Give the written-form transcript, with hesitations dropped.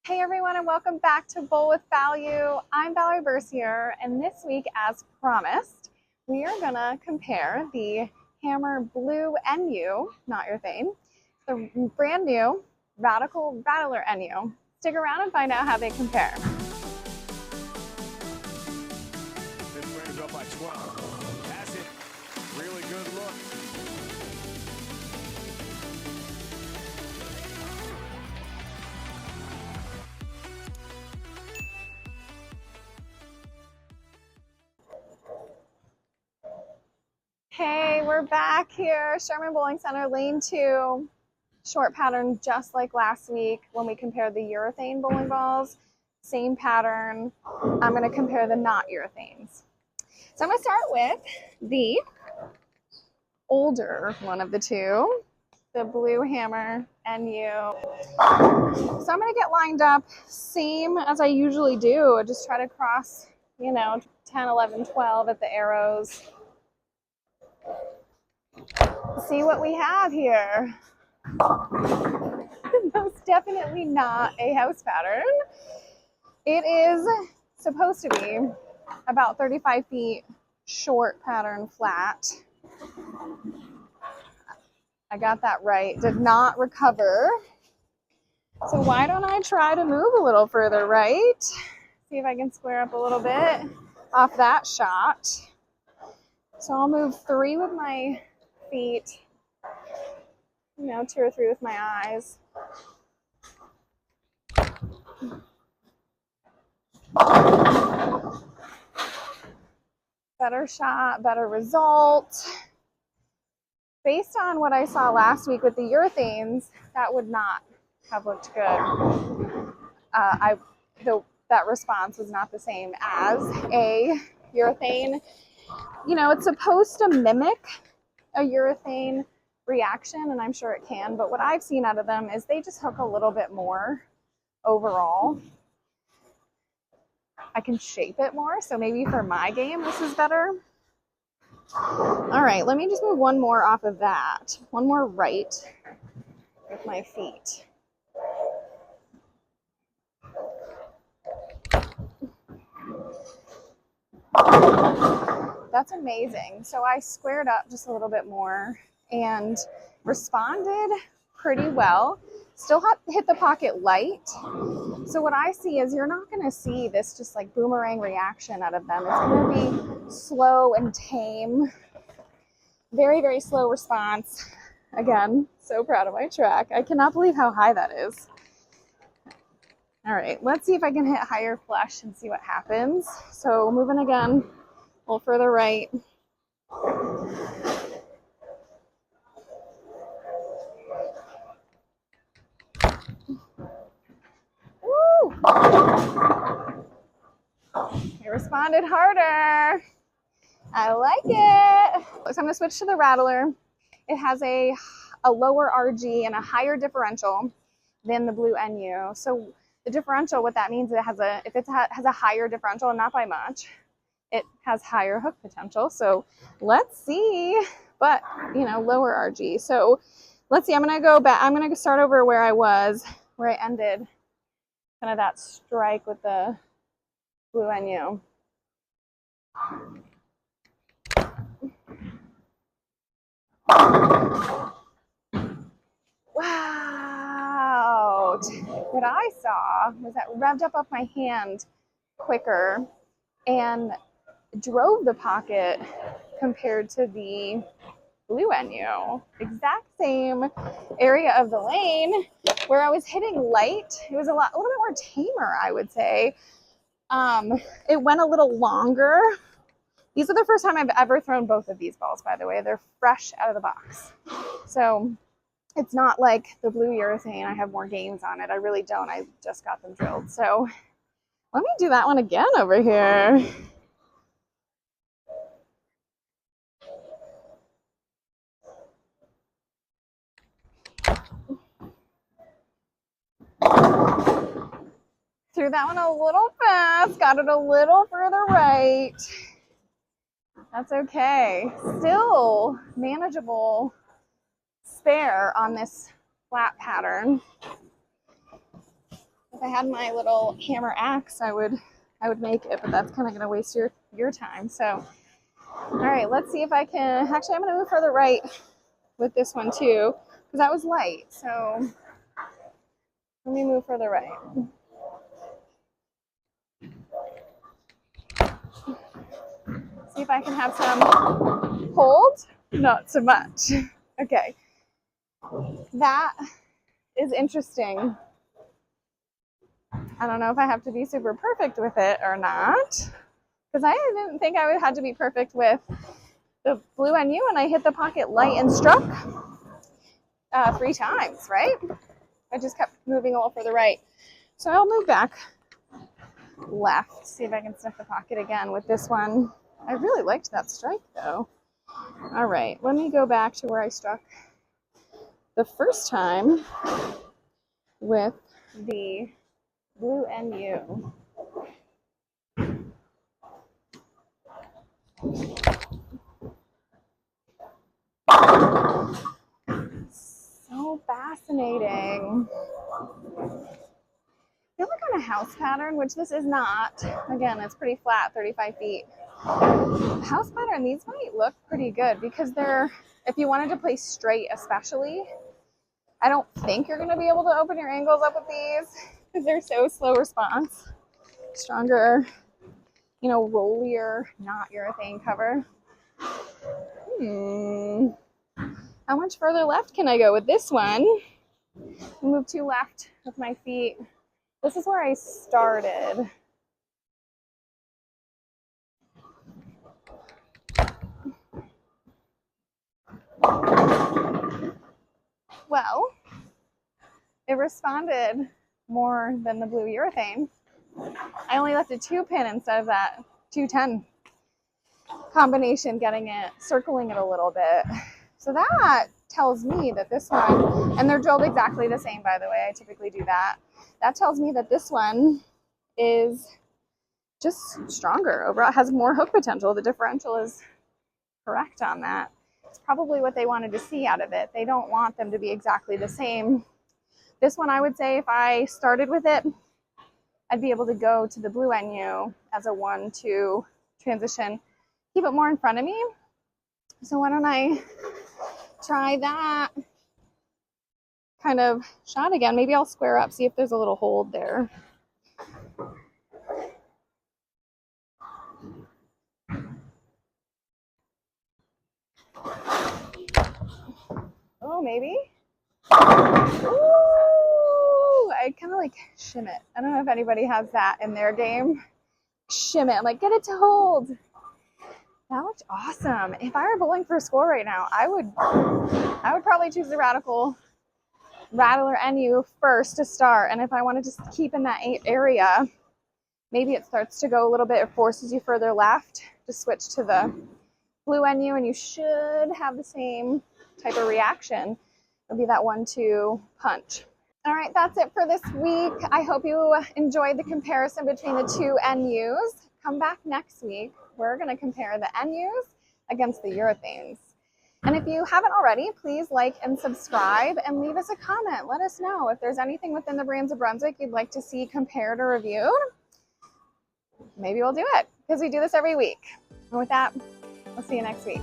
Hey everyone, and welcome back to Bowl with Value. I'm Valerie Bercier, and this week, as promised, we are gonna compare the Hammer Blue NU, not urethane, the brand new Radical Rattler NU. Stick around and find out how they compare. This brings up by 12. Has it. Really good look. Hey, we're back here, Sherman Bowling Center, lane 2. Short pattern just like last week when we compared the urethane bowling balls. Same pattern. I'm going to compare the not urethanes. So I'm going to start with the older one of the two, the Blue Hammer NU. So I'm going to get lined up same as I usually do. I just try to cross, 10, 11, 12 at the arrows. See what we have here. Most definitely not a house pattern. It is supposed to be about 35 feet short pattern flat. I got that right. Did not recover. So why don't I try to move a little further right? See if I can square up a little bit off that shot. So I'll move 3 with my feet, 2 or 3 with my eyes. Better shot, better result. Based on what I saw last week with the urethanes, that would not have looked good. That response was not the same as a urethane. It's supposed to mimic a urethane reaction, and I'm sure it can, but what I've seen out of them is they just hook a little bit more overall. I can shape it more, so maybe for my game this is better. All right, let me just move one more off of that. One more right with my feet. That's amazing. So I squared up just a little bit more and responded pretty well. Still hit the pocket light. So what I see is you're not going to see this just like boomerang reaction out of them. It's going to be slow and tame. Very, very slow response. Again, so proud of my track. I cannot believe how high that is. All right, let's see if I can hit higher flush and see what happens. So moving again, a little further right. Woo! It responded harder. I like it. So I'm going to switch to the Rattler. It has a lower RG and a higher differential than the Blue NU. So the differential, what that means, if it has a higher differential, and not by much, it has higher hook potential. So let's see, but lower RG. So let's see, I'm going to go back. I'm going to start over where I ended kind of that strike with the Blue NU. Wow. What I saw was that revved up off my hand quicker and drove the pocket compared to the Blue NU. Exact same area of the lane where I was hitting light. It was a little bit more tamer, I would say. It went a little longer. These are the first time I've ever thrown both of these balls, by the way. They're fresh out of the box. So it's not like the Blue Urethane. I have more games on it. I really don't. I just got them drilled. So let me do that one again over here. Threw that one a little fast. Got it a little further right. That's okay. Still manageable spare on this flat pattern. If I had my little hammer axe, I would make it, but that's kind of going to waste your time. So, all right, let's see if I can. Actually, I'm going to move further right with this one too, because that was light. So let me move further right. See if I can have some hold. Not so much. Okay. That is interesting. I don't know if I have to be super perfect with it or not, because I didn't think I would have to be perfect with the blue NU, and I hit the pocket light and struck 3 times, right? I just kept moving a little further right. So I'll move back left, see if I can sniff the pocket again with this one. I really liked that strike though. All right, let me go back to where I struck the first time with the blue NU. So fascinating. I feel like on a house pattern, which this is not, again, it's pretty flat, 35 feet. House pattern, these might look pretty good because they're, if you wanted to play straight especially, I don't think you're going to be able to open your angles up with these because they're so slow response. Stronger, you know, rollier, not urethane cover. How much further left can I go with this one? Move to left with my feet. This is where I started. Well, it responded more than the blue urethane. I only left a 2-pin instead of that 210 combination, getting it, circling it a little bit. So that tells me that this one, and they're drilled exactly the same, by the way, I typically do that. That tells me that this one is just stronger. Overall, it has more hook potential. The differential is correct on that. It's probably what they wanted to see out of it. They don't want them to be exactly the same. This one, I would say if I started with it, I'd be able to go to the blue NU as a 1-2 transition, keep it more in front of me. So why don't I try that kind of shot again? Maybe I'll square up, see if there's a little hold there. Oh, maybe. Ooh, I kind of like shim it. I don't know if anybody has that in their game. Shim it. I'm like, get it to hold. That looked awesome. If I were bowling for a score right now, I would probably choose the Radical Rattler NU first to start. And if I wanted to keep in that area, maybe it starts to go a little bit, it forces you further left, just switch to the blue NU and you should have the same type of reaction. It'll be that 1-2 punch. All right, that's it for this week. I hope you enjoyed the comparison between the 2 NUs. Come back next week. We're going to compare the NUs against the urethanes. And if you haven't already, please like and subscribe and leave us a comment. Let us know if there's anything within the brands of Brunswick you'd like to see compared or reviewed. Maybe we'll do it because we do this every week. And with that, we'll see you next week.